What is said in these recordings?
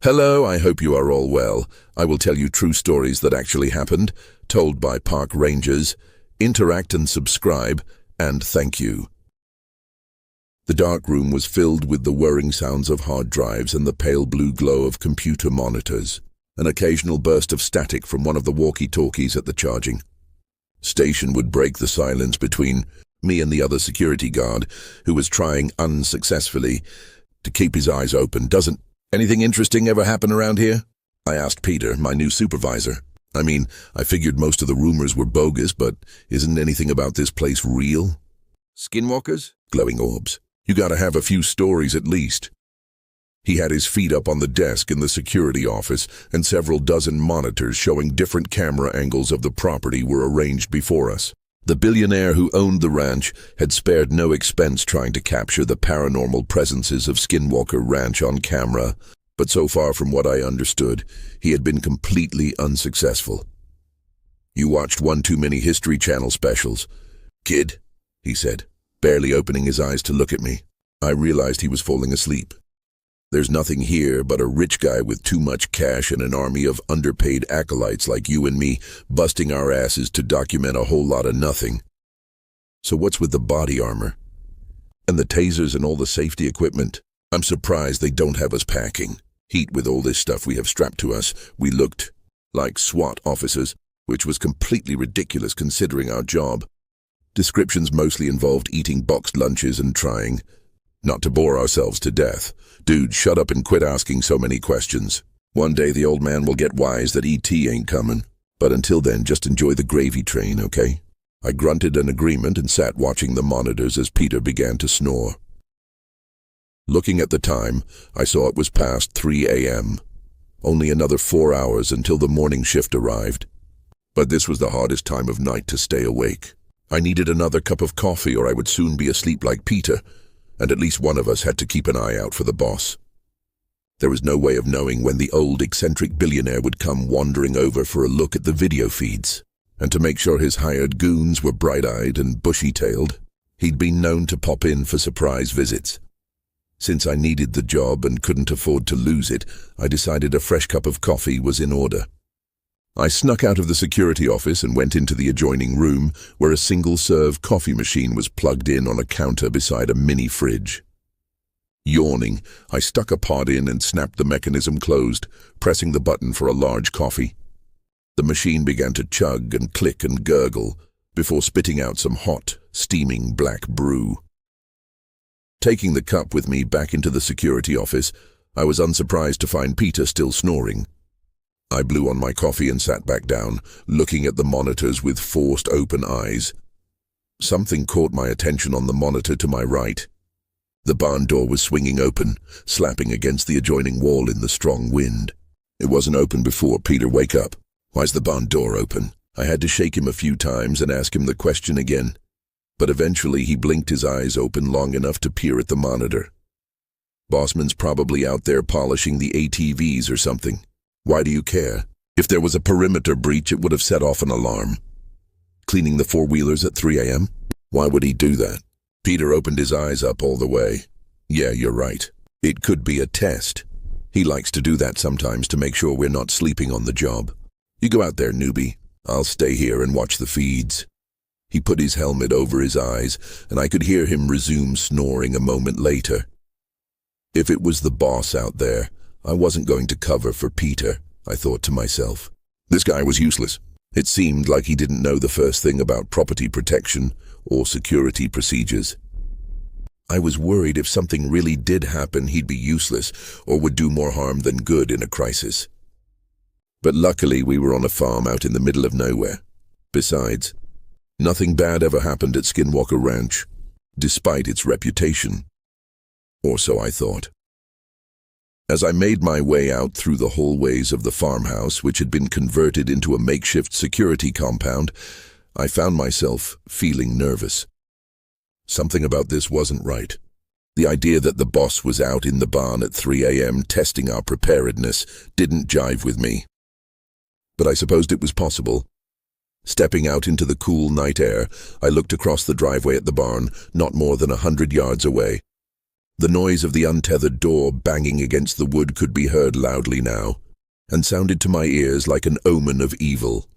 Hello, I hope you are all well. I will tell you true stories that actually happened, told by park rangers. Interact and subscribe, and thank you. The dark room was filled with the whirring sounds of hard drives and the pale blue glow of computer monitors. An occasional burst of static from one of the walkie-talkies at the charging station would break the silence between me and the other security guard, who was trying unsuccessfully to keep his eyes open. Doesn't anything interesting ever happen around here? I asked Peter, my new supervisor. I figured most of the rumors were bogus, but isn't anything about this place real? Skinwalkers? Glowing orbs. You gotta have a few stories at least. He had his feet up on the desk in the security office, and several dozen monitors showing different camera angles of the property were arranged before us. The billionaire who owned the ranch had spared no expense trying to capture the paranormal presences of Skinwalker Ranch on camera, but so far from what I understood, he had been completely unsuccessful. You watched one too many History Channel specials. Kid, he said, barely opening his eyes to look at me. I realized he was falling asleep. There's nothing here but a rich guy with too much cash and an army of underpaid acolytes like you and me busting our asses to document a whole lot of nothing. So what's with the body armor? And the tasers and all the safety equipment? I'm surprised they don't have us packing heat with all this stuff we have strapped to us. We looked like SWAT officers, which was completely ridiculous considering our job. Descriptions mostly involved eating boxed lunches and trying not to bore ourselves to death. Dude, shut up and quit asking so many questions. One day the old man will get wise that E.T. ain't coming. But until then, just enjoy the gravy train, okay? I grunted an agreement and sat watching the monitors as Peter began to snore. Looking at the time, I saw it was past 3 a.m. Only another 4 hours until the morning shift arrived. But this was the hardest time of night to stay awake. I needed another cup of coffee or I would soon be asleep like Peter, and at least one of us had to keep an eye out for the boss. There was no way of knowing when the old eccentric billionaire would come wandering over for a look at the video feeds, and to make sure his hired goons were bright-eyed and bushy-tailed, he'd been known to pop in for surprise visits. Since I needed the job and couldn't afford to lose it, I decided a fresh cup of coffee was in order. I snuck out of the security office and went into the adjoining room where a single-serve coffee machine was plugged in on a counter beside a mini fridge. Yawning, I stuck a pod in and snapped the mechanism closed, pressing the button for a large coffee. The machine began to chug and click and gurgle before spitting out some hot, steaming black brew. Taking the cup with me back into the security office, I was unsurprised to find Peter still snoring. I blew on my coffee and sat back down, looking at the monitors with forced open eyes. Something caught my attention on the monitor to my right. The barn door was swinging open, slapping against the adjoining wall in the strong wind. It wasn't open before. Peter, wake up. Why's the barn door open? I had to shake him a few times and ask him the question again, but eventually he blinked his eyes open long enough to peer at the monitor. Bossman's probably out there polishing the ATVs or something. Why do you care? If there was a perimeter breach, it would have set off an alarm. Cleaning the four-wheelers at 3 a.m.? Why would he do that? Peter opened his eyes up all the way. Yeah, you're right. It could be a test. He likes to do that sometimes to make sure we're not sleeping on the job. You go out there, newbie. I'll stay here and watch the feeds. He put his helmet over his eyes, and I could hear him resume snoring a moment later. If it was the boss out there, I wasn't going to cover for Peter, I thought to myself. This guy was useless. It seemed like he didn't know the first thing about property protection or security procedures. I was worried if something really did happen, he'd be useless or would do more harm than good in a crisis. But luckily we were on a farm out in the middle of nowhere. Besides, nothing bad ever happened at Skinwalker Ranch, despite its reputation. Or so I thought. As I made my way out through the hallways of the farmhouse, which had been converted into a makeshift security compound, I found myself feeling nervous. Something about this wasn't right. The idea that the boss was out in the barn at 3 a.m. testing our preparedness didn't jive with me. But I supposed it was possible. Stepping out into the cool night air, I looked across the driveway at the barn, not more than 100 yards away. The noise of the untethered door banging against the wood could be heard loudly now, and sounded to my ears like an omen of evil.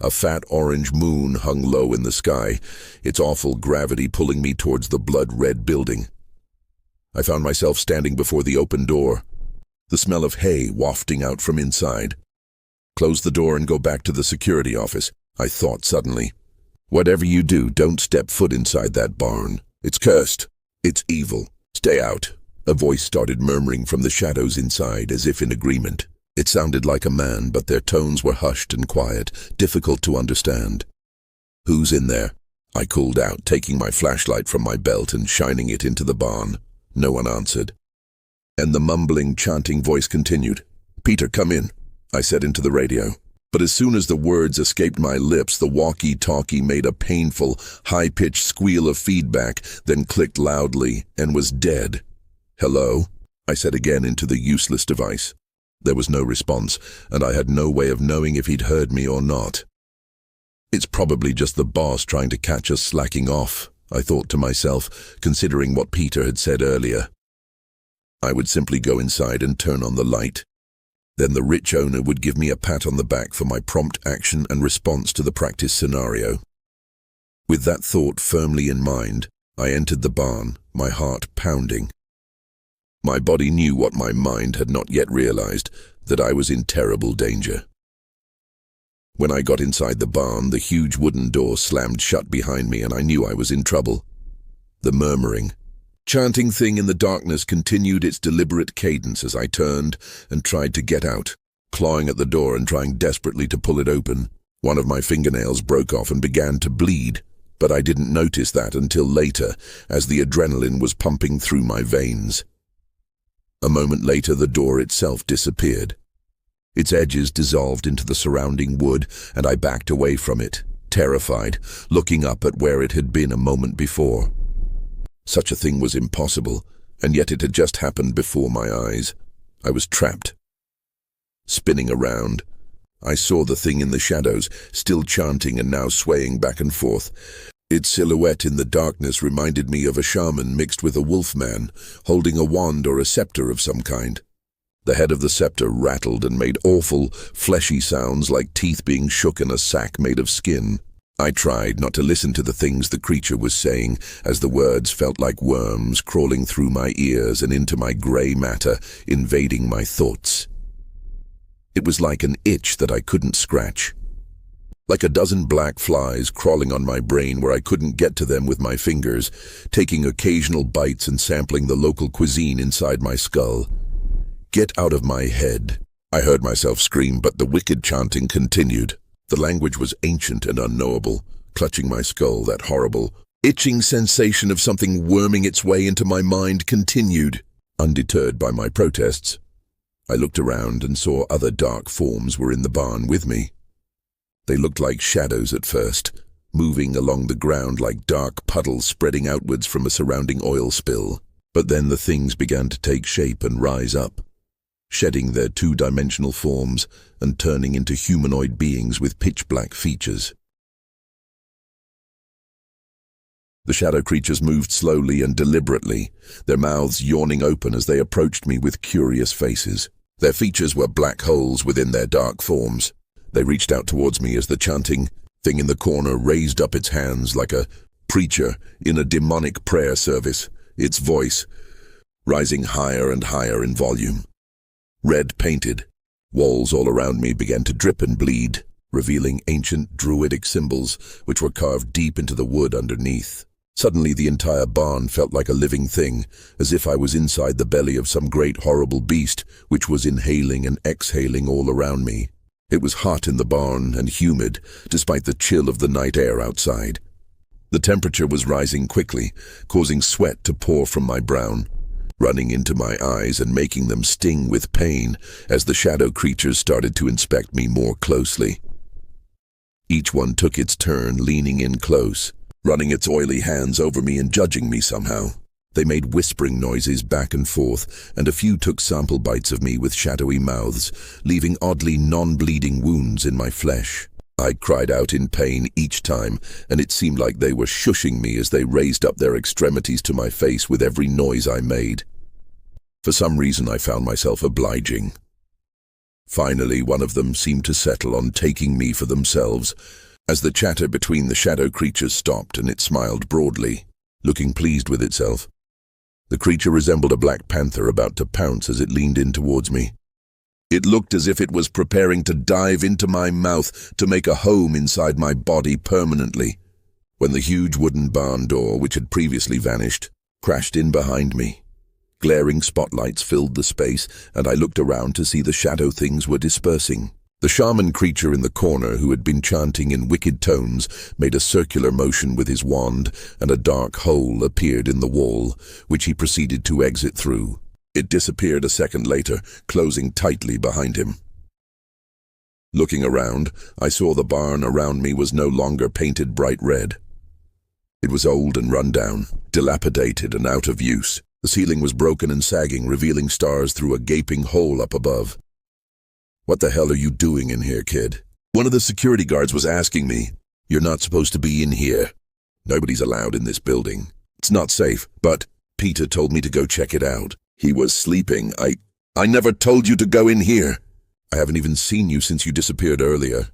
A fat orange moon hung low in the sky, its awful gravity pulling me towards the blood-red building. I found myself standing before the open door, the smell of hay wafting out from inside. Close the door and go back to the security office, I thought suddenly. Whatever you do, don't step foot inside that barn. It's cursed. It's evil. Stay out. A voice started murmuring from the shadows inside, as if in agreement. It sounded like a man, but their tones were hushed and quiet, difficult to understand. Who's in there? I called out, taking my flashlight from my belt and shining it into the barn. No one answered. And the mumbling, chanting voice continued. "Peter, come in," I said into the radio. But as soon as the words escaped my lips, the walkie-talkie made a painful, high-pitched squeal of feedback, then clicked loudly and was dead. "Hello?" I said again into the useless device. There was no response, and I had no way of knowing if he'd heard me or not. It's probably just the boss trying to catch us slacking off, I thought to myself, considering what Peter had said earlier. I would simply go inside and turn on the light. Then the rich owner would give me a pat on the back for my prompt action and response to the practice scenario. With that thought firmly in mind, I entered the barn, my heart pounding. My body knew what my mind had not yet realized, that I was in terrible danger. When I got inside the barn, the huge wooden door slammed shut behind me and I knew I was in trouble. The murmuring, chanting thing in the darkness continued its deliberate cadence as I turned and tried to get out, clawing at the door and trying desperately to pull it open. One of my fingernails broke off and began to bleed, but I didn't notice that until later, as the adrenaline was pumping through my veins. A moment later, the door itself disappeared. Its edges dissolved into the surrounding wood, and I backed away from it, terrified, looking up at where it had been a moment before. Such a thing was impossible, and yet it had just happened before my eyes. I was trapped. Spinning around, I saw the thing in the shadows, still chanting and now swaying back and forth. Its silhouette in the darkness reminded me of a shaman mixed with a wolfman, holding a wand or a scepter of some kind. The head of the scepter rattled and made awful, fleshy sounds like teeth being shook in a sack made of skin. I tried not to listen to the things the creature was saying, as the words felt like worms crawling through my ears and into my grey matter, invading my thoughts. It was like an itch that I couldn't scratch. Like a dozen black flies crawling on my brain where I couldn't get to them with my fingers, taking occasional bites and sampling the local cuisine inside my skull. "Get out of my head," I heard myself scream, but the wicked chanting continued. The language was ancient and unknowable, clutching my skull. That horrible, itching sensation of something worming its way into my mind continued. Undeterred by my protests, I looked around and saw other dark forms were in the barn with me. They looked like shadows at first, moving along the ground like dark puddles spreading outwards from a surrounding oil spill. But then the things began to take shape and rise up, shedding their two-dimensional forms and turning into humanoid beings with pitch-black features. The shadow creatures moved slowly and deliberately, their mouths yawning open as they approached me with curious faces. Their features were black holes within their dark forms. They reached out towards me as the chanting thing in the corner raised up its hands like a preacher in a demonic prayer service, its voice rising higher and higher in volume. Red painted, walls all around me began to drip and bleed, revealing ancient druidic symbols which were carved deep into the wood underneath. Suddenly the entire barn felt like a living thing, as if I was inside the belly of some great horrible beast which was inhaling and exhaling all around me. It was hot in the barn and humid, despite the chill of the night air outside. The temperature was rising quickly, causing sweat to pour from my brow, running into my eyes and making them sting with pain as the shadow creatures started to inspect me more closely. Each one took its turn, leaning in close, running its oily hands over me and judging me somehow. They made whispering noises back and forth, and a few took sample bites of me with shadowy mouths, leaving oddly non-bleeding wounds in my flesh. I cried out in pain each time, and it seemed like they were shushing me as they raised up their extremities to my face with every noise I made. For some reason, I found myself obliging. Finally, one of them seemed to settle on taking me for themselves, as the chatter between the shadow creatures stopped and it smiled broadly, looking pleased with itself. The creature resembled a black panther about to pounce as it leaned in towards me. It looked as if it was preparing to dive into my mouth to make a home inside my body permanently, when the huge wooden barn door, which had previously vanished, crashed in behind me. Glaring spotlights filled the space, and I looked around to see the shadow things were dispersing. The shaman creature in the corner, who had been chanting in wicked tones, made a circular motion with his wand, and a dark hole appeared in the wall, which he proceeded to exit through. It disappeared a second later, closing tightly behind him. Looking around, I saw the barn around me was no longer painted bright red. It was old and run down, dilapidated and out of use. The ceiling was broken and sagging, revealing stars through a gaping hole up above. "What the hell are you doing in here, kid?" One of the security guards was asking me. "You're not supposed to be in here. Nobody's allowed in this building. It's not safe, but Peter told me to go check it out. He was sleeping. I never told you to go in here." "I haven't even seen you since you disappeared earlier,"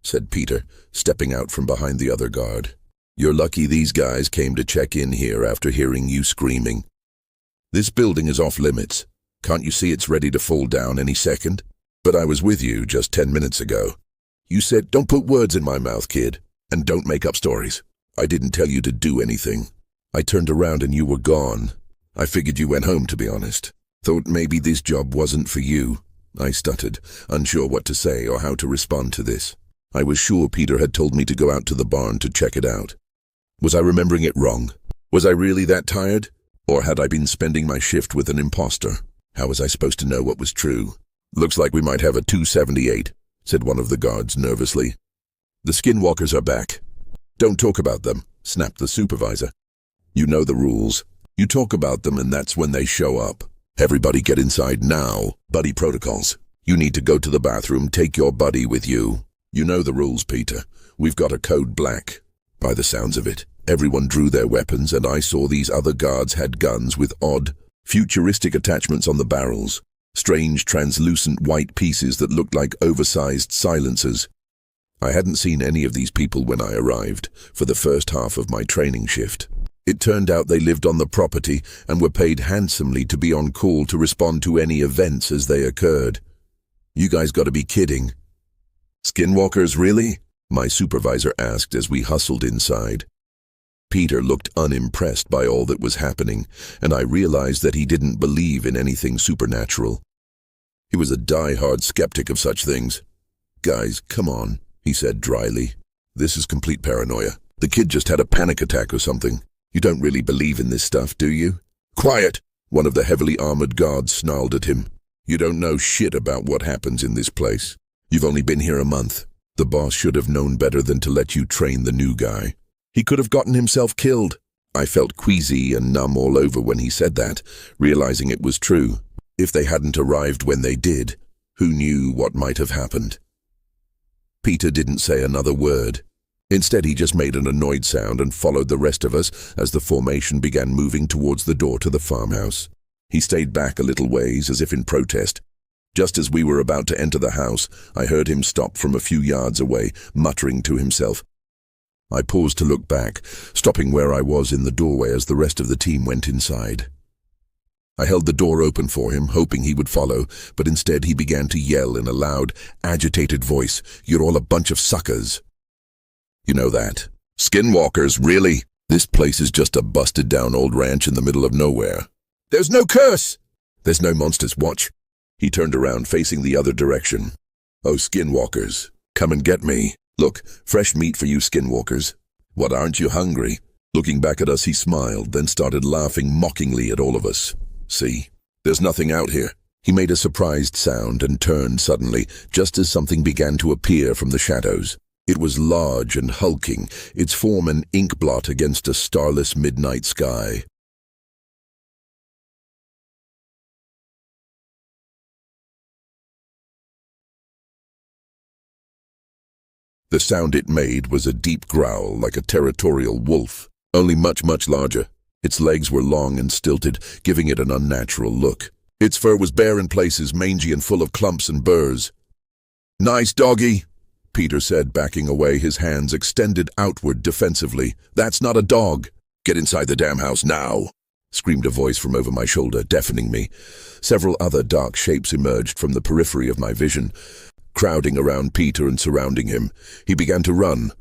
said Peter, stepping out from behind the other guard. "You're lucky these guys came to check in here after hearing you screaming. This building is off limits. Can't you see it's ready to fall down any second? But I was with you just 10 minutes ago. You said, 'Don't put words in my mouth, kid, and don't make up stories.' I didn't tell you to do anything. I turned around and you were gone. I figured you went home, to be honest. Thought maybe this job wasn't for you." I stuttered, unsure what to say or how to respond to this. I was sure Peter had told me to go out to the barn to check it out. Was I remembering it wrong? Was I really that tired? Or had I been spending my shift with an imposter? How was I supposed to know what was true? "Looks like we might have a 278, said one of the guards nervously. "The Skinwalkers are back." "Don't talk about them," snapped the supervisor. "You know the rules. You talk about them and that's when they show up. Everybody get inside now. Buddy protocols. You need to go to the bathroom, take your buddy with you. You know the rules, Peter. We've got a code black." By the sounds of it, everyone drew their weapons, and I saw these other guards had guns with odd, futuristic attachments on the barrels, strange translucent white pieces that looked like oversized silencers. I hadn't seen any of these people when I arrived, for the first half of my training shift. It turned out they lived on the property and were paid handsomely to be on call to respond to any events as they occurred. "You guys gotta be kidding." "Skinwalkers, really?" my supervisor asked as we hustled inside. Peter looked unimpressed by all that was happening, and I realized that he didn't believe in anything supernatural. He was a die-hard skeptic of such things. "Guys, come on," he said dryly. "This is complete paranoia. The kid just had a panic attack or something. You don't really believe in this stuff, do you?" "Quiet!" one of the heavily armored guards snarled at him. "You don't know shit about what happens in this place. You've only been here a month. The boss should have known better than to let you train the new guy. He could have gotten himself killed." I felt queasy and numb all over when he said that, realizing it was true. If they hadn't arrived when they did, who knew what might have happened? Peter didn't say another word. Instead, he just made an annoyed sound and followed the rest of us as the formation began moving towards the door to the farmhouse. He stayed back a little ways, as if in protest. Just as we were about to enter the house, I heard him stop from a few yards away, muttering to himself. I paused to look back, stopping where I was in the doorway as the rest of the team went inside. I held the door open for him, hoping he would follow, but instead he began to yell in a loud, agitated voice, "You're all a bunch of suckers." "You know that. Skinwalkers, really? This place is just a busted-down old ranch in the middle of nowhere." "There's no curse!" "There's no monsters, watch." He turned around, facing the other direction. "Oh, Skinwalkers, come and get me. Look, fresh meat for you Skinwalkers. What, aren't you hungry?" Looking back at us, he smiled, then started laughing mockingly at all of us. "See, there's nothing out here." He made a surprised sound and turned suddenly, just as something began to appear from the shadows. It was large and hulking, its form an ink blot against a starless midnight sky. The sound it made was a deep growl like a territorial wolf, only much, much larger. Its legs were long and stilted, giving it an unnatural look. Its fur was bare in places, mangy and full of clumps and burrs. "Nice doggy," Peter said, backing away, his hands extended outward defensively. "That's not a dog." "Get inside the damn house now," screamed a voice from over my shoulder, deafening me. Several other dark shapes emerged from the periphery of my vision, crowding around Peter and surrounding him. He began to run,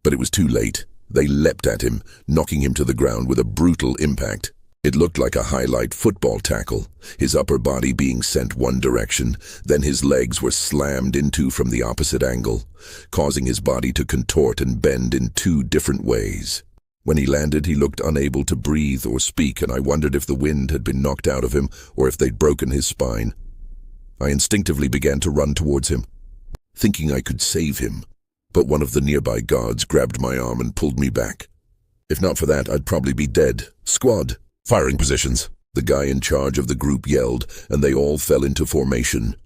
but it was too late. They leapt at him, knocking him to the ground with a brutal impact. It looked like a highlight football tackle, his upper body being sent one direction, then his legs were slammed into from the opposite angle, causing his body to contort and bend in two different ways. When he landed, he looked unable to breathe or speak, and I wondered if the wind had been knocked out of him or if they'd broken his spine. I instinctively began to run towards him, thinking I could save him, but one of the nearby guards grabbed my arm and pulled me back. If not for that, I'd probably be dead. "Squad, firing positions," the guy in charge of the group yelled, and they all fell into formation.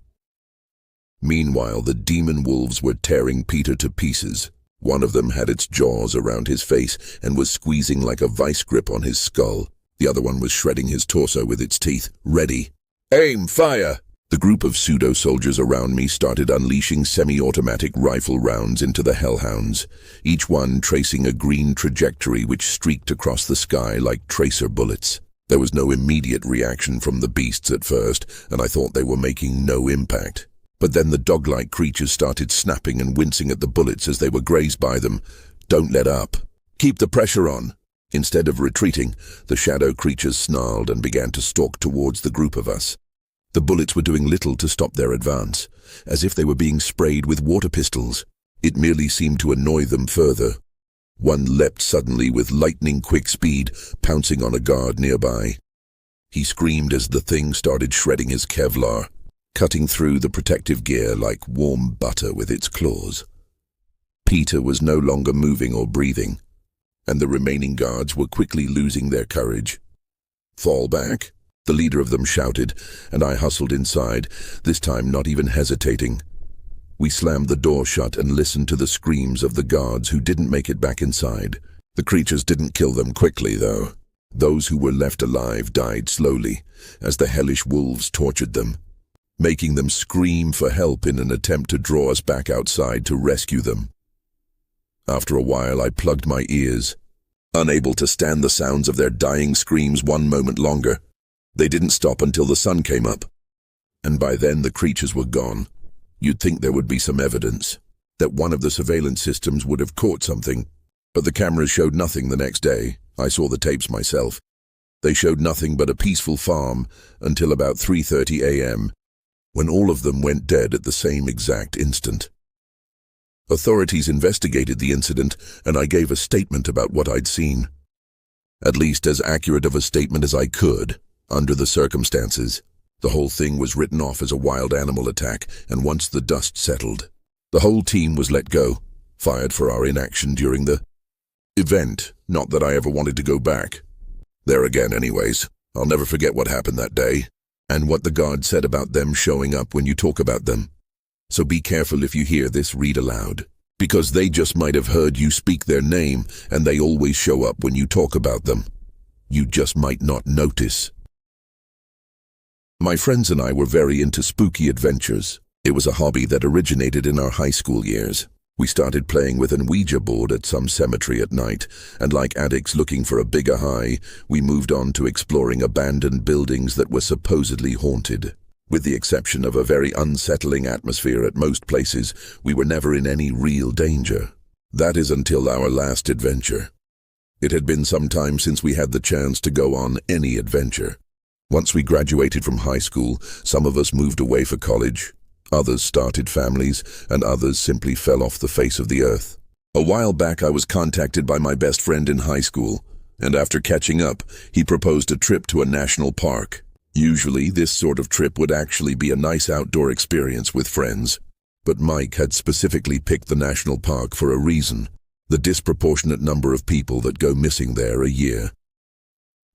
Meanwhile, the demon wolves were tearing Peter to pieces. One of them had its jaws around his face and was squeezing like a vice grip on his skull. The other one was shredding his torso with its teeth. "Ready. Aim, fire!" The group of pseudo-soldiers around me started unleashing semi-automatic rifle rounds into the hellhounds, each one tracing a green trajectory which streaked across the sky like tracer bullets. There was no immediate reaction from the beasts at first, and I thought they were making no impact. But then the dog-like creatures started snapping and wincing at the bullets as they were grazed by them. "Don't let up. Keep the pressure on." Instead of retreating, the shadow creatures snarled and began to stalk towards the group of us. The bullets were doing little to stop their advance, as if they were being sprayed with water pistols. It merely seemed to annoy them further. One leapt suddenly with lightning-quick speed, pouncing on a guard nearby. He screamed as the thing started shredding his Kevlar, cutting through the protective gear like warm butter with its claws. Peter was no longer moving or breathing, and the remaining guards were quickly losing their courage. "Fall back," the leader of them shouted, and I hustled inside, this time not even hesitating. We slammed the door shut and listened to the screams of the guards who didn't make it back inside. The creatures didn't kill them quickly, though. Those who were left alive died slowly, as the hellish wolves tortured them, making them scream for help in an attempt to draw us back outside to rescue them. After a while, I plugged my ears, unable to stand the sounds of their dying screams one moment longer. They didn't stop until the sun came up, and by then the creatures were gone. You'd think there would be some evidence, that one of the surveillance systems would have caught something, but the cameras showed nothing the next day. I saw the tapes myself. They showed nothing but a peaceful farm until about 3:30 a.m., when all of them went dead at the same exact instant. Authorities investigated the incident, and I gave a statement about what I'd seen. At least as accurate of a statement as I could, under the circumstances. The whole thing was written off as a wild animal attack, and once the dust settled, the whole team was let go, fired for our inaction during the event. Not that I ever wanted to go back there again anyways. I'll never forget what happened that day, and what the guard said about them showing up when you talk about them. So be careful if you hear this read aloud, because they just might have heard you speak their name, and they always show up when you talk about them. You just might not notice. My friends and I were very into spooky adventures. It was a hobby that originated in our high school years. We started playing with an Ouija board at some cemetery at night, and like addicts looking for a bigger high, we moved on to exploring abandoned buildings that were supposedly haunted. With the exception of a very unsettling atmosphere at most places, we were never in any real danger. That is until our last adventure. It had been some time since we had the chance to go on any adventure. Once we graduated from high school, some of us moved away for college, others started families, and others simply fell off the face of the earth. A while back I was contacted by my best friend in high school, and after catching up, he proposed a trip to a national park. Usually this sort of trip would actually be a nice outdoor experience with friends, but Mike had specifically picked the national park for a reason: the disproportionate number of people that go missing there a year.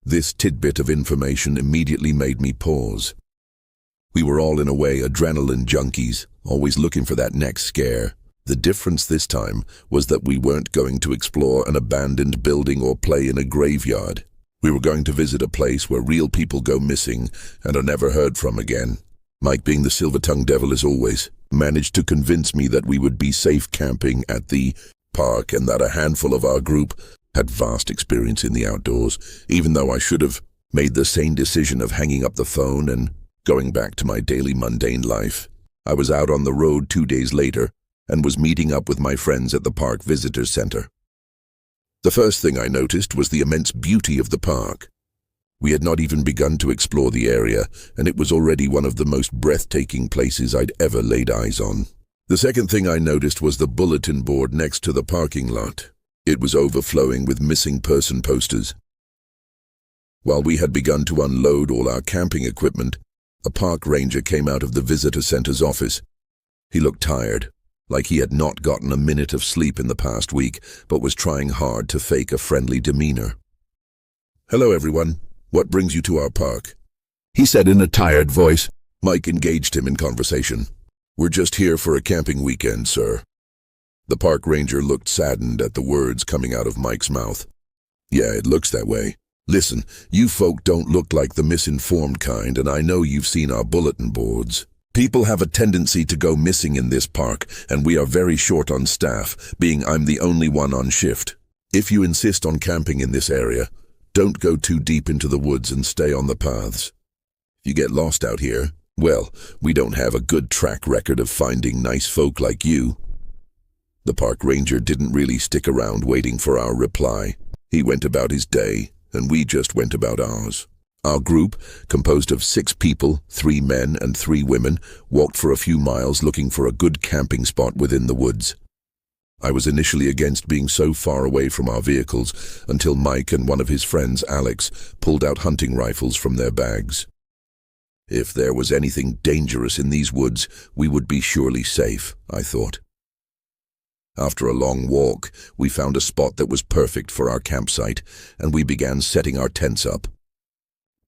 This tidbit of information immediately made me pause. We were all in a way adrenaline junkies, always looking for that next scare. The difference this time was that we weren't going to explore an abandoned building or play in a graveyard. We were going to visit a place where real people go missing and are never heard from again. Mike, being the silver-tongued devil as always, managed to convince me that we would be safe camping at the park and that a handful of our group had vast experience in the outdoors, even though I should have made the sane decision of hanging up the phone and going back to my daily mundane life. I was out on the road 2 days later and was meeting up with my friends at the park visitor center. The first thing I noticed was the immense beauty of the park. We had not even begun to explore the area, and it was already one of the most breathtaking places I'd ever laid eyes on. The second thing I noticed was the bulletin board next to the parking lot. It was overflowing with missing person posters. While we had begun to unload all our camping equipment, a park ranger came out of the visitor center's office. He looked tired, like he had not gotten a minute of sleep in the past week, but was trying hard to fake a friendly demeanor. "Hello, everyone. What brings you to our park?" he said in a tired voice. Mike engaged him in conversation. "We're just here for a camping weekend, sir." The park ranger looked saddened at the words coming out of Mike's mouth. "Yeah, it looks that way. Listen, you folk don't look like the misinformed kind, and I know you've seen our bulletin boards. People have a tendency to go missing in this park, and we are very short on staff, being I'm the only one on shift. If you insist on camping in this area, don't go too deep into the woods and stay on the paths. If you get lost out here, well, we don't have a good track record of finding nice folk like you." The park ranger didn't really stick around waiting for our reply. He went about his day, and we just went about ours. Our group, composed of 6 people, 3 men and 3 women, walked for a few miles looking for a good camping spot within the woods. I was initially against being so far away from our vehicles until Mike and one of his friends, Alex, pulled out hunting rifles from their bags. If there was anything dangerous in these woods, we would be surely safe, I thought. After a long walk, we found a spot that was perfect for our campsite, and we began setting our tents up.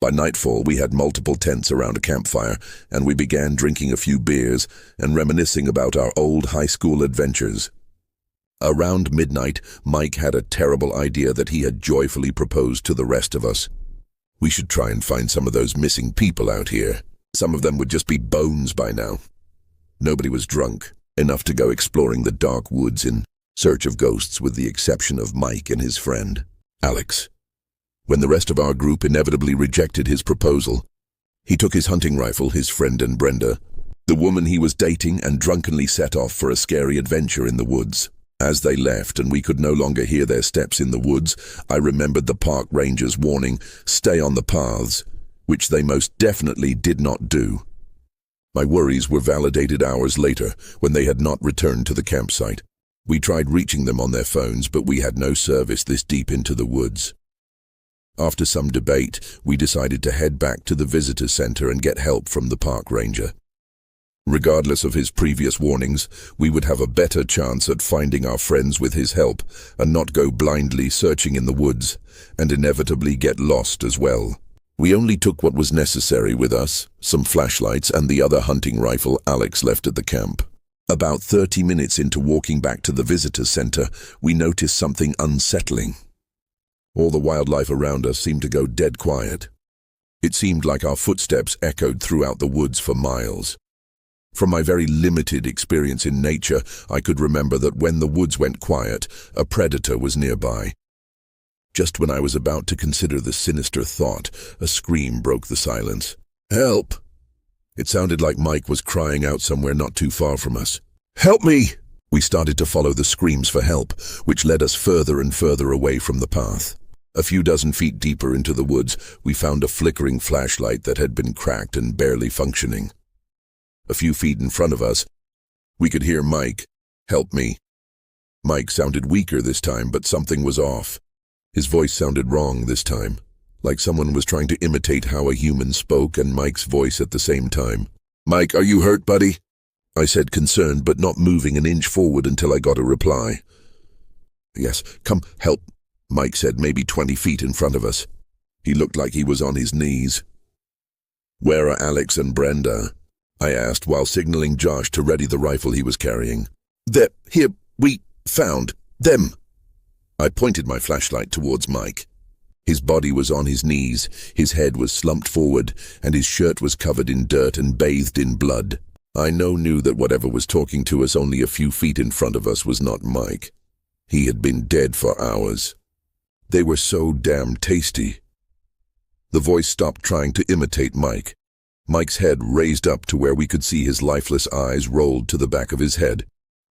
By nightfall, we had multiple tents around a campfire, and we began drinking a few beers and reminiscing about our old high school adventures. Around midnight, Mike had a terrible idea that he had joyfully proposed to the rest of us. We should try and find some of those missing people out here. Some of them would just be bones by now. Nobody was drunk enough to go exploring the dark woods in search of ghosts, with the exception of Mike and his friend, Alex. When the rest of our group inevitably rejected his proposal, he took his hunting rifle, his friend and Brenda, the woman he was dating, and drunkenly set off for a scary adventure in the woods. As they left and we could no longer hear their steps in the woods, I remembered the park ranger's warning, "Stay on the paths," which they most definitely did not do. My worries were validated hours later when they had not returned to the campsite. We tried reaching them on their phones, but we had no service this deep into the woods. After some debate, we decided to head back to the visitor center and get help from the park ranger. Regardless of his previous warnings, we would have a better chance at finding our friends with his help and not go blindly searching in the woods and inevitably get lost as well. We only took what was necessary with us, some flashlights and the other hunting rifle Alex left at the camp. About 30 minutes into walking back to the visitor center, we noticed something unsettling. All the wildlife around us seemed to go dead quiet. It seemed like our footsteps echoed throughout the woods for miles. From my very limited experience in nature, I could remember that when the woods went quiet, a predator was nearby. Just when I was about to consider the sinister thought, a scream broke the silence. "Help!" It sounded like Mike was crying out somewhere not too far from us. "Help me!" We started to follow the screams for help, which led us further and further away from the path. A few dozen feet deeper into the woods, we found a flickering flashlight that had been cracked and barely functioning. A few feet in front of us, we could hear Mike, "Help me." Mike sounded weaker this time, but something was off. His voice sounded wrong this time, like someone was trying to imitate how a human spoke and Mike's voice at the same time. "Mike, are you hurt, buddy?" I said, concerned, but not moving an inch forward until I got a reply. "Yes, come, help," Mike said, maybe 20 feet in front of us. He looked like he was on his knees. "Where are Alex and Brenda?" I asked while signaling Josh to ready the rifle he was carrying. Here, we found them. I pointed my flashlight towards Mike. His body was on his knees, his head was slumped forward, and his shirt was covered in dirt and bathed in blood. I knew that whatever was talking to us only a few feet in front of us was not Mike. He had been dead for hours. They were so damn tasty. The voice stopped trying to imitate Mike. Mike's head raised up to where we could see his lifeless eyes rolled to the back of his head.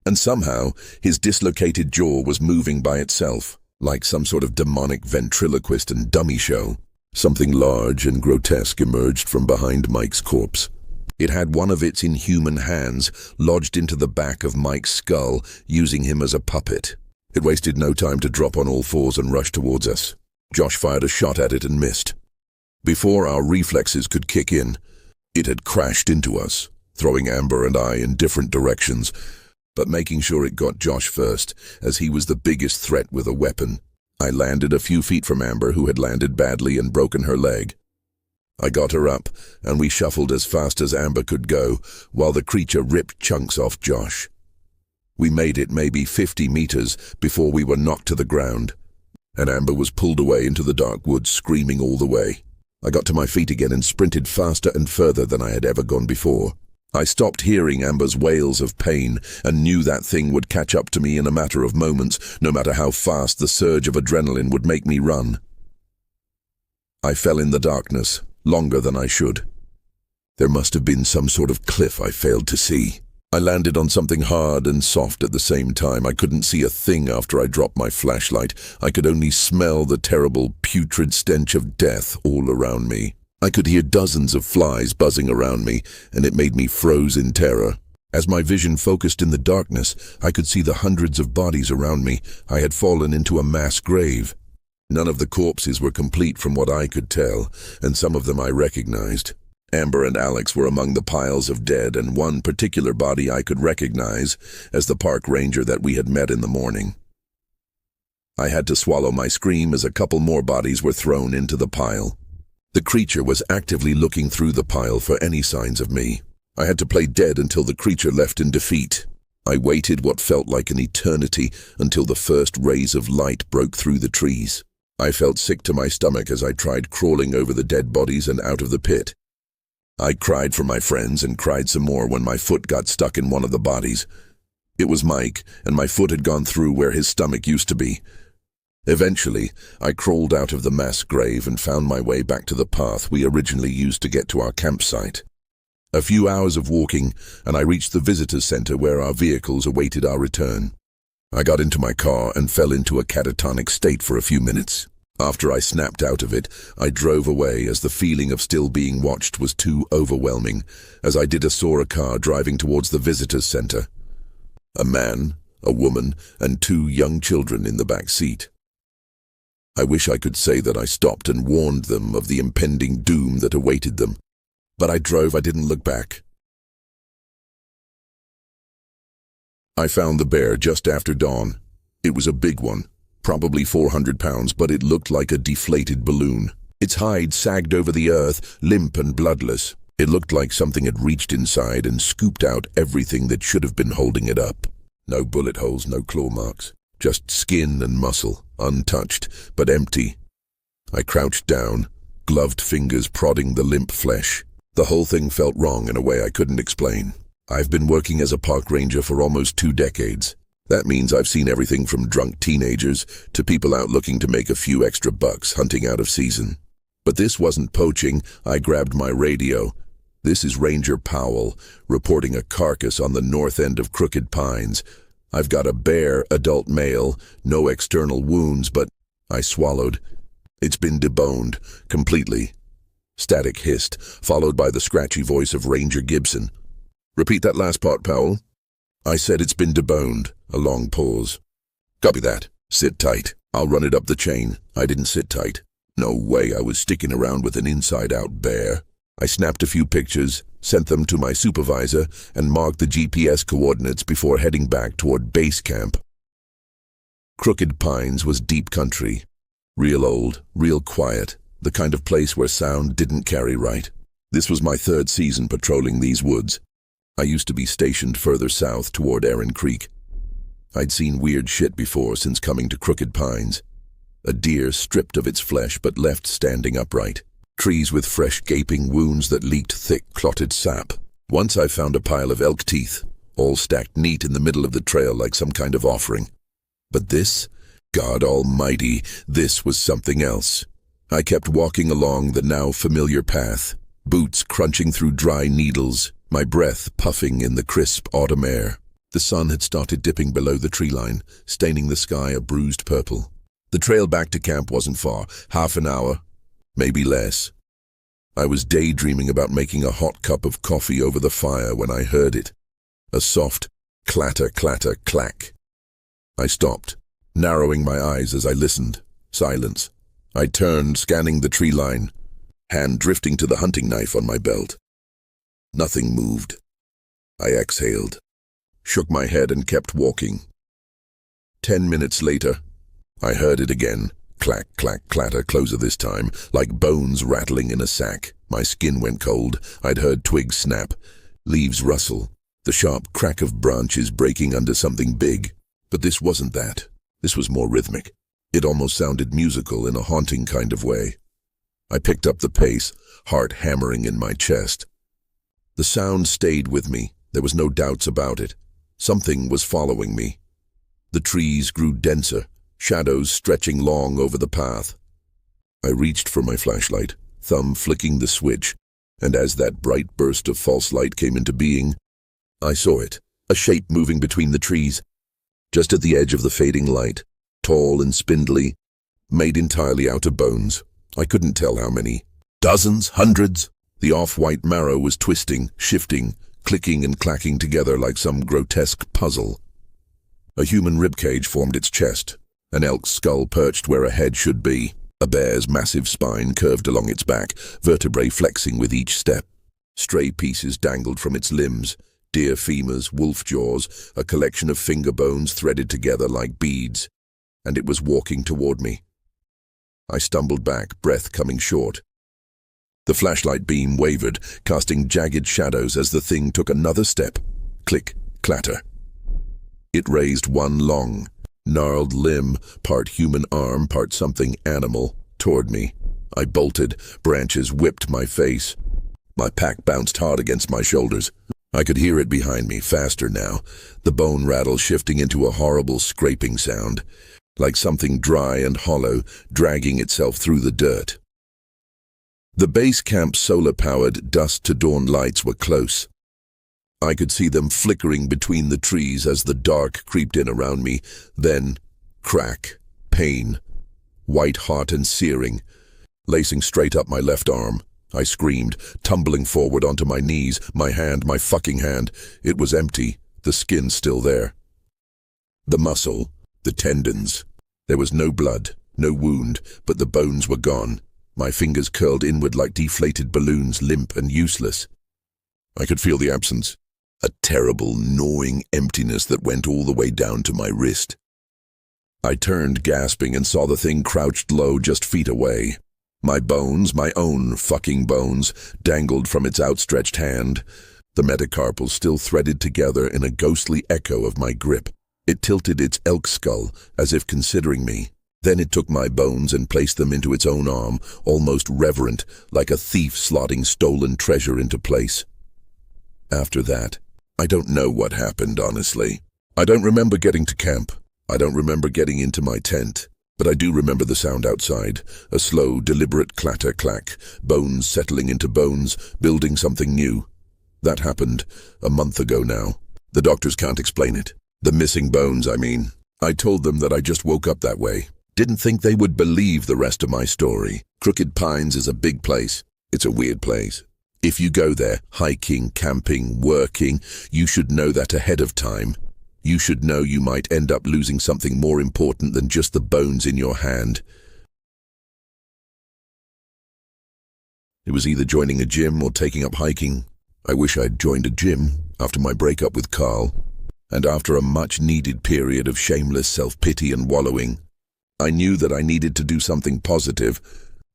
And somehow, his dislocated jaw was moving by itself, like some sort of demonic ventriloquist and dummy show. Something large and grotesque emerged from behind Mike's corpse. It had one of its inhuman hands lodged into the back of Mike's skull, using him as a puppet. It wasted no time to drop on all fours and rush towards us. Josh fired a shot at it and missed. Before our reflexes could kick in, it had crashed into us, throwing Amber and I in different directions, but making sure it got Josh first, as he was the biggest threat with a weapon. I landed a few feet from Amber, who had landed badly and broken her leg. I got her up, and we shuffled as fast as Amber could go, while the creature ripped chunks off Josh. We made it maybe 50 meters before we were knocked to the ground, and Amber was pulled away into the dark woods, screaming all the way. I got to my feet again and sprinted faster and further than I had ever gone before. I stopped hearing Amber's wails of pain and knew that thing would catch up to me in a matter of moments, no matter how fast the surge of adrenaline would make me run. I fell in the darkness, longer than I should. There must have been some sort of cliff I failed to see. I landed on something hard and soft at the same time. I couldn't see a thing after I dropped my flashlight. I could only smell the terrible, putrid stench of death all around me. I could hear dozens of flies buzzing around me, and it made me froze in terror. As my vision focused in the darkness, I could see the hundreds of bodies around me. I had fallen into a mass grave. None of the corpses were complete from what I could tell, and some of them I recognized. Amber and Alex were among the piles of dead, and one particular body I could recognize as the park ranger that we had met in the morning. I had to swallow my scream as a couple more bodies were thrown into the pile. The creature was actively looking through the pile for any signs of me. I had to play dead until the creature left in defeat. I waited what felt like an eternity until the first rays of light broke through the trees. I felt sick to my stomach as I tried crawling over the dead bodies and out of the pit. I cried for my friends and cried some more when my foot got stuck in one of the bodies. It was Mike, and my foot had gone through where his stomach used to be. Eventually, I crawled out of the mass grave and found my way back to the path we originally used to get to our campsite. A few hours of walking, and I reached the visitors center where our vehicles awaited our return. I got into my car and fell into a catatonic state for a few minutes. After I snapped out of it, I drove away as the feeling of still being watched was too overwhelming. As I did, I saw a car driving towards the visitors center. A man, a woman, and 2 young children in the back seat. I wish I could say that I stopped and warned them of the impending doom that awaited them, but I drove, I didn't look back. I found the bear just after dawn. It was a big one, probably 400 pounds, but it looked like a deflated balloon. Its hide sagged over the earth, limp and bloodless. It looked like something had reached inside and scooped out everything that should have been holding it up. No bullet holes, no claw marks. Just skin and muscle, untouched, but empty. I crouched down, gloved fingers prodding the limp flesh. The whole thing felt wrong in a way I couldn't explain. I've been working as a park ranger for almost 2 decades. That means I've seen everything from drunk teenagers to people out looking to make a few extra bucks hunting out of season. But this wasn't poaching. I grabbed my radio. This is Ranger Powell, reporting a carcass on the north end of Crooked Pines. I've got a bear, adult male, no external wounds, but I swallowed. It's been deboned, completely. Static hissed, followed by the scratchy voice of Ranger Gibson. Repeat that last part, Powell. I said it's been deboned. A long pause. Copy that. Sit tight. I'll run it up the chain. I didn't sit tight. No way I was sticking around with an inside-out bear. I snapped a few pictures, sent them to my supervisor, and marked the GPS coordinates before heading back toward base camp. Crooked Pines was deep country. Real old, real quiet, the kind of place where sound didn't carry right. This was my 3rd season patrolling these woods. I used to be stationed further south toward Erin Creek. I'd seen weird shit before since coming to Crooked Pines. A deer stripped of its flesh but left standing upright. Trees with fresh gaping wounds that leaked thick, clotted sap. Once I found a pile of elk teeth, all stacked neat in the middle of the trail like some kind of offering. But this, God Almighty, this was something else. I kept walking along the now familiar path, boots crunching through dry needles, my breath puffing in the crisp autumn air. The sun had started dipping below the tree line, staining the sky a bruised purple. The trail back to camp wasn't far, half an hour, maybe less. I was daydreaming about making a hot cup of coffee over the fire when I heard it. A soft clatter, clatter, clack. I stopped, narrowing my eyes as I listened. Silence. I turned, scanning the tree line, hand drifting to the hunting knife on my belt. Nothing moved. I exhaled, shook my head and kept walking. 10 minutes later, I heard it again. Clack, clack, clatter, closer this time, like bones rattling in a sack. My skin went cold. I'd heard twigs snap, leaves rustle, the sharp crack of branches breaking under something big. But this wasn't that. This was more rhythmic. It almost sounded musical in a haunting kind of way. I picked up the pace, heart hammering in my chest. The sound stayed with me. There was no doubts about it. Something was following me. The trees grew denser, shadows stretching long over the path. I reached for my flashlight, thumb flicking the switch, and as that bright burst of false light came into being, I saw it, a shape moving between the trees, just at the edge of the fading light, tall and spindly, made entirely out of bones. I couldn't tell how many. Dozens, hundreds. The off-white marrow was twisting, shifting, clicking and clacking together like some grotesque puzzle. A human ribcage formed its chest. An elk's skull perched where a head should be. A bear's massive spine curved along its back, vertebrae flexing with each step. Stray pieces dangled from its limbs, deer femurs, wolf jaws, a collection of finger bones threaded together like beads. And it was walking toward me. I stumbled back, breath coming short. The flashlight beam wavered, casting jagged shadows as the thing took another step. Click, clatter. It raised one long, gnarled limb, part human arm, part something animal, toward me. I bolted, branches whipped my face. My pack bounced hard against my shoulders. I could hear it behind me, faster now, the bone rattle shifting into a horrible scraping sound, like something dry and hollow, dragging itself through the dirt. The base camp's solar-powered dusk-to-dawn lights were close. I could see them flickering between the trees as the dark creeped in around me. Then, crack, pain, white hot and searing, lacing straight up my left arm. I screamed, tumbling forward onto my knees, my fucking hand. It was empty, the skin still there. The muscle, the tendons. There was no blood, no wound, but the bones were gone. My fingers curled inward like deflated balloons, limp and useless. I could feel the absence. A terrible, gnawing emptiness that went all the way down to my wrist. I turned, gasping, and saw the thing crouched low just feet away. My bones, my own fucking bones, dangled from its outstretched hand, the metacarpals still threaded together in a ghostly echo of my grip. It tilted its elk skull, as if considering me. Then it took my bones and placed them into its own arm, almost reverent, like a thief slotting stolen treasure into place. After that, I don't know what happened, honestly. I don't remember getting to camp. I don't remember getting into my tent. But I do remember the sound outside, a slow, deliberate clatter-clack, bones settling into bones, building something new. That happened a month ago now. The doctors can't explain it. The missing bones, I mean. I told them that I just woke up that way. Didn't think they would believe the rest of my story. Crooked Pines is a big place. It's a weird place. If you go there, hiking, camping, working, you should know that ahead of time. You should know you might end up losing something more important than just the bones in your hand. It was either joining a gym or taking up hiking. I wish I'd joined a gym after my breakup with Carl, and after a much-needed period of shameless self-pity and wallowing. I knew that I needed to do something positive,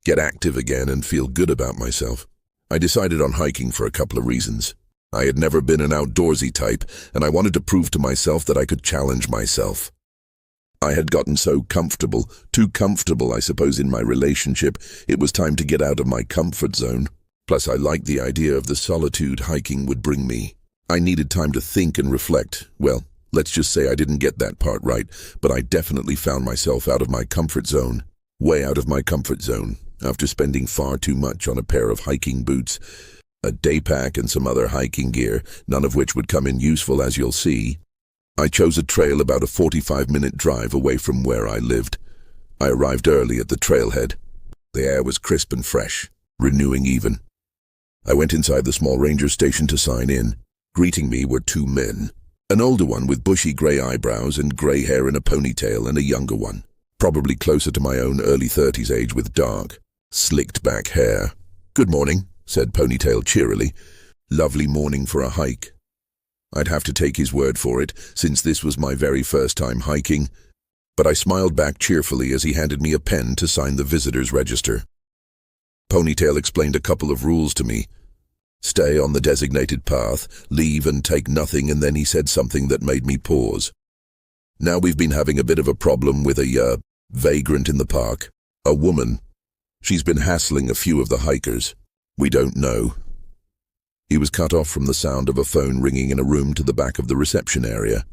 get active again and feel good about myself. I decided on hiking for a couple of reasons. I had never been an outdoorsy type, and I wanted to prove to myself that I could challenge myself. I had gotten so comfortable, too comfortable, I suppose, in my relationship. It was time to get out of my comfort zone. Plus, I liked the idea of the solitude hiking would bring me. I needed time to think and reflect. Well, let's just say I didn't get that part right, but I definitely found myself out of my comfort zone. Way out of my comfort zone, after spending far too much on a pair of hiking boots, a day pack and some other hiking gear, none of which would come in useful, as you'll see. I chose a trail about a 45-minute drive away from where I lived. I arrived early at the trailhead. The air was crisp and fresh, renewing even. I went inside the small ranger station to sign in. Greeting me were two men. An older one with bushy gray eyebrows and gray hair in a ponytail, and a younger one, probably closer to my own early 30s age, with dark, slicked back hair. "Good morning," said Ponytail cheerily. "Lovely morning for a hike." I'd have to take his word for it, since this was my very first time hiking, but I smiled back cheerfully as he handed me a pen to sign the visitor's register. Ponytail explained a couple of rules to me. Stay on the designated path, leave and take nothing, and then he said something that made me pause. "Now we've been having a bit of a problem with a vagrant in the park. A woman. She's been hassling a few of the hikers. We don't know." He was cut off from the sound of a phone ringing in a room to the back of the reception area.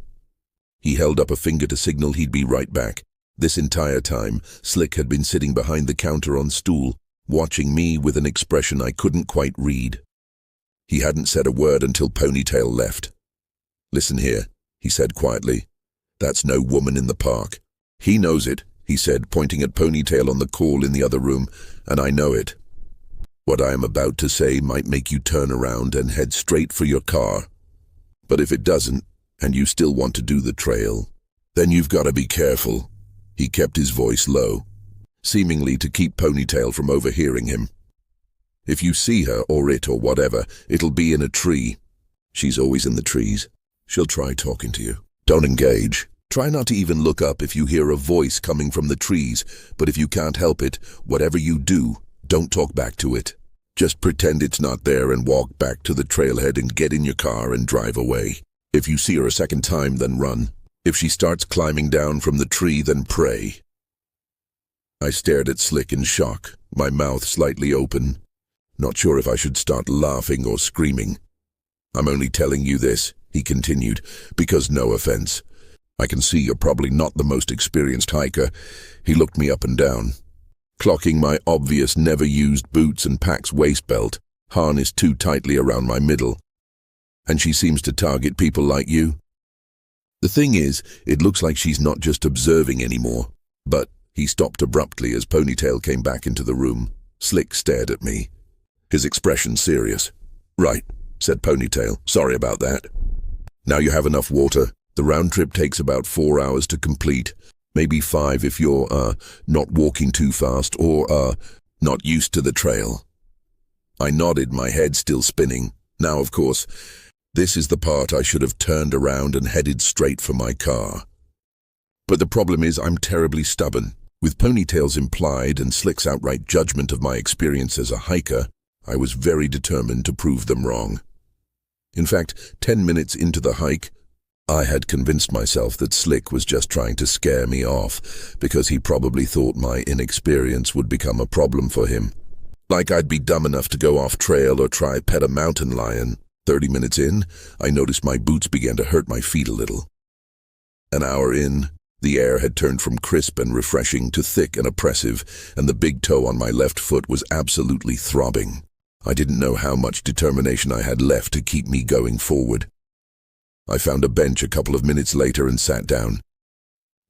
He held up a finger to signal he'd be right back. This entire time, Slick had been sitting behind the counter on stool, watching me with an expression I couldn't quite read. He hadn't said a word until Ponytail left. "Listen here," he said quietly. "That's no woman in the park. He knows it," he said, pointing at Ponytail on the call in the other room, "and I know it. What I am about to say might make you turn around and head straight for your car. But if it doesn't, and you still want to do the trail, then you've got to be careful." He kept his voice low, seemingly to keep Ponytail from overhearing him. "If you see her, or it, or whatever, it'll be in a tree. She's always in the trees. She'll try talking to you. Don't engage. Try not to even look up if you hear a voice coming from the trees, but if you can't help it, whatever you do, don't talk back to it. Just pretend it's not there and walk back to the trailhead and get in your car and drive away. If you see her a second time, then run. If she starts climbing down from the tree, then pray." I stared at Slick in shock, my mouth slightly open, not sure if I should start laughing or screaming. "I'm only telling you this," he continued, "because no offense. I can see you're probably not the most experienced hiker." He looked me up and down, clocking my obvious never-used boots and pack's waist belt, harnessed too tightly around my middle. "And she seems to target people like you? The thing is, it looks like she's not just observing anymore." But he stopped abruptly as Ponytail came back into the room. Slick stared at me, his expression serious. "Right," said Ponytail. "Sorry about that. Now you have enough water. The round trip takes about 4 hours to complete. Maybe 5 if you're, not walking too fast or, not used to the trail." I nodded, my head still spinning. Now, of course, this is the part I should have turned around and headed straight for my car. But the problem is I'm terribly stubborn. With Ponytail's implied and Slick's outright judgment of my experience as a hiker, I was very determined to prove them wrong. In fact, 10 minutes into the hike, I had convinced myself that Slick was just trying to scare me off because he probably thought my inexperience would become a problem for him. Like I'd be dumb enough to go off trail or try pet a mountain lion. 30 minutes in, I noticed my boots began to hurt my feet a little. An hour in, the air had turned from crisp and refreshing to thick and oppressive, and the big toe on my left foot was absolutely throbbing. I didn't know how much determination I had left to keep me going forward. I found a bench a couple of minutes later and sat down.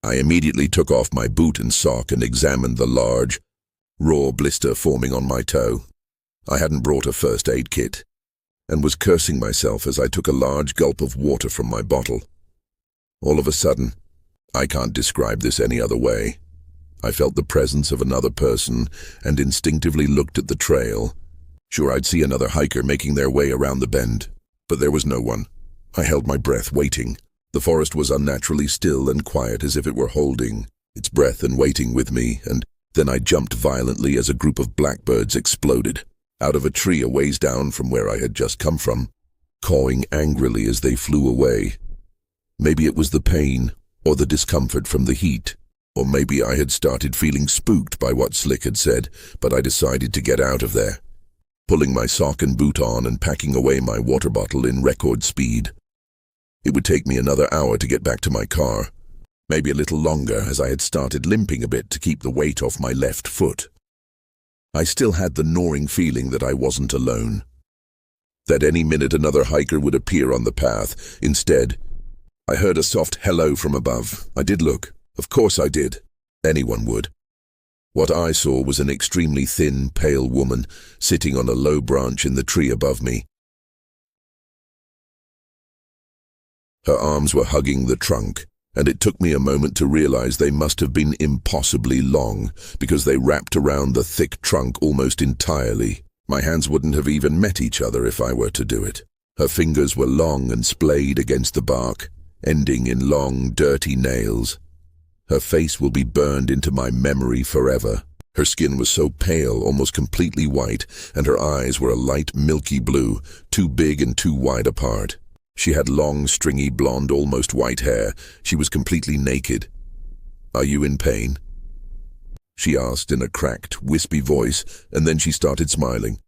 I immediately took off my boot and sock and examined the large, raw blister forming on my toe. I hadn't brought a first aid kit, and was cursing myself as I took a large gulp of water from my bottle. All of a sudden, I can't describe this any other way, I felt the presence of another person and instinctively looked at the trail. Sure, I'd see another hiker making their way around the bend, but there was no one. I held my breath, waiting. The forest was unnaturally still and quiet, as if it were holding its breath and waiting with me, and then I jumped violently as a group of blackbirds exploded out of a tree a ways down from where I had just come from. cawing angrily as they flew away. Maybe it was the pain or the discomfort from the heat, or maybe I had started feeling spooked by what Slick had said, but I decided to get out of there, pulling my sock and boot on and packing away my water bottle in record speed. It would take me another hour to get back to my car, maybe a little longer as I had started limping a bit to keep the weight off my left foot. I still had the gnawing feeling that I wasn't alone, that any minute another hiker would appear on the path. Instead, I heard a soft hello from above. I did look. Of course I did. Anyone would. What I saw was an extremely thin, pale woman sitting on a low branch in the tree above me. Her arms were hugging the trunk, and it took me a moment to realize they must have been impossibly long, because they wrapped around the thick trunk almost entirely. My hands wouldn't have even met each other if I were to do it. Her fingers were long and splayed against the bark, ending in long, dirty nails. Her face will be burned into my memory forever. Her skin was so pale, almost completely white, and her eyes were a light milky blue, too big and too wide apart. She had long, stringy, blonde, almost white hair. She was completely naked. "Are you in pain?" she asked in a cracked, wispy voice, and then she started smiling.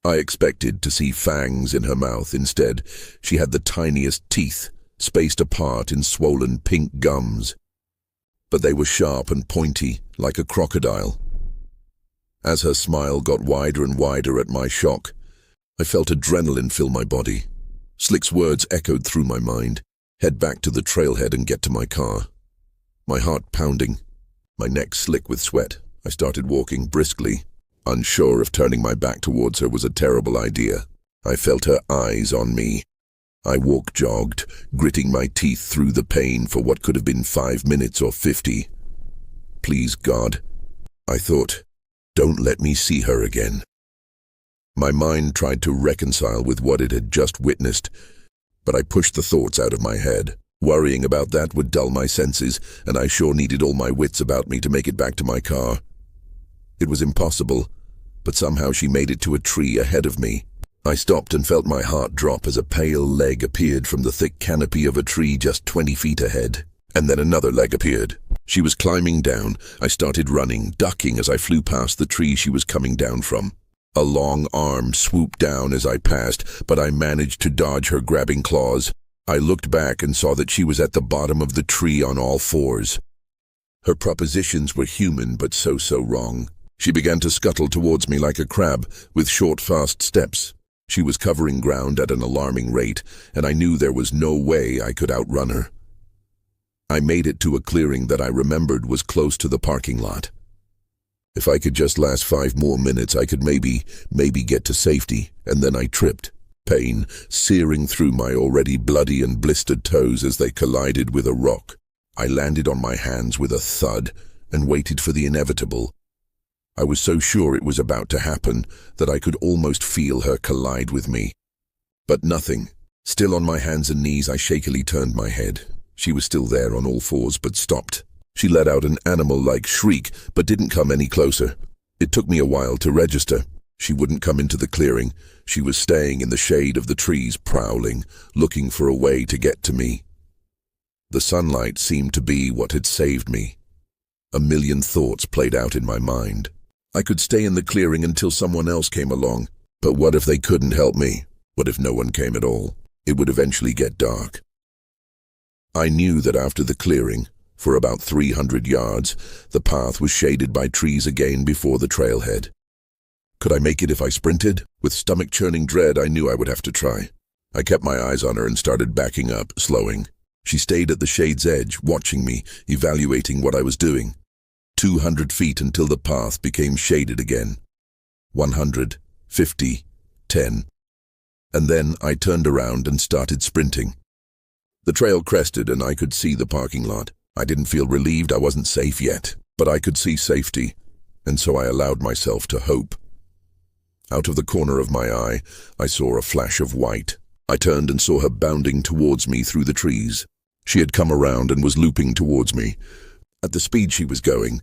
I expected to see fangs in her mouth. Instead, she had the tiniest teeth, spaced apart in swollen pink gums. But they were sharp and pointy, like a crocodile. As her smile got wider and wider at my shock, I felt adrenaline fill my body. Slick's words echoed through my mind. Head back to the trailhead and get to my car. My heart pounding, my neck slick with sweat, I started walking briskly, unsure if turning my back towards her was a terrible idea. I felt her eyes on me. I jogged, gritting my teeth through the pain for what could have been 5 minutes or 50. Please, God, I thought, don't let me see her again. My mind tried to reconcile with what it had just witnessed, but I pushed the thoughts out of my head. Worrying about that would dull my senses, and I sure needed all my wits about me to make it back to my car. It was impossible, but somehow she made it to a tree ahead of me. I stopped and felt my heart drop as a pale leg appeared from the thick canopy of a tree just 20 feet ahead. And then another leg appeared. She was climbing down. I started running, ducking as I flew past the tree she was coming down from. A long arm swooped down as I passed, but I managed to dodge her grabbing claws. I looked back and saw that she was at the bottom of the tree on all fours. Her propositions were human, but so wrong. She began to scuttle towards me like a crab, with short, fast steps. She was covering ground at an alarming rate, and I knew there was no way I could outrun her. I made it to a clearing that I remembered was close to the parking lot. If I could just last 5 more minutes, I could maybe get to safety, and then I tripped. Pain searing through my already bloody and blistered toes as they collided with a rock. I landed on my hands with a thud and waited for the inevitable. I was so sure it was about to happen that I could almost feel her collide with me. But nothing. Still on my hands and knees, I shakily turned my head. She was still there on all fours, but stopped. She let out an animal-like shriek, but didn't come any closer. It took me a while to register. She wouldn't come into the clearing. She was staying in the shade of the trees, prowling, looking for a way to get to me. The sunlight seemed to be what had saved me. A million thoughts played out in my mind. I could stay in the clearing until someone else came along. But what if they couldn't help me? What if no one came at all? It would eventually get dark. I knew that after the clearing, for about 300 yards, the path was shaded by trees again before the trailhead. Could I make it if I sprinted? With stomach-churning dread, I knew I would have to try. I kept my eyes on her and started backing up, slowing. She stayed at the shade's edge, watching me, evaluating what I was doing. 200 feet until the path became shaded again. 100, 50, 10. And then I turned around and started sprinting. The trail crested and I could see the parking lot. I didn't feel relieved I wasn't safe yet, but I could see safety, and so I allowed myself to hope. Out of the corner of my eye, I saw a flash of white. I turned and saw her bounding towards me through the trees. She had come around and was looping towards me. At the speed she was going,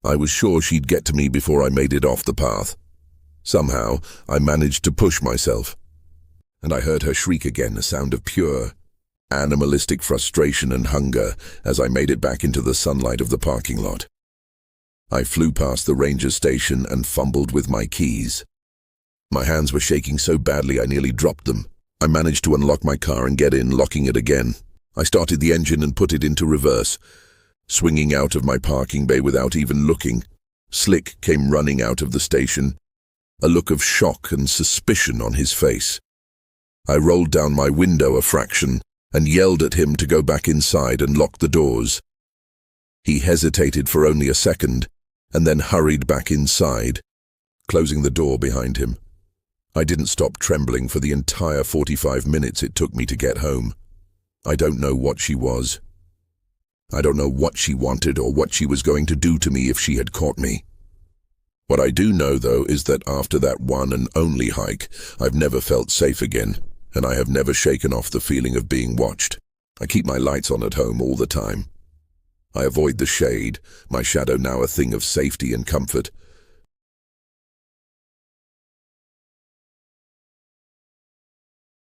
I was sure she'd get to me before I made it off the path. Somehow, I managed to push myself. and I heard her shriek again, a sound of pure, animalistic frustration and hunger as I made it back into the sunlight of the parking lot. I flew past the ranger station and fumbled with my keys. My hands were shaking so badly I nearly dropped them. I managed to unlock my car and get in, locking it again. I started the engine and put it into reverse. Swinging out of my parking bay without even looking, Slick came running out of the station, a look of shock and suspicion on his face. I rolled down my window a fraction and yelled at him to go back inside and lock the doors. He hesitated for only a second and then hurried back inside, closing the door behind him. I didn't stop trembling for the entire 45 minutes it took me to get home. I don't know what she was. I don't know what she wanted or what she was going to do to me if she had caught me. What I do know, though, is that after that one and only hike, I've never felt safe again, and I have never shaken off the feeling of being watched. I keep my lights on at home all the time. I avoid the shade, my shadow now a thing of safety and comfort,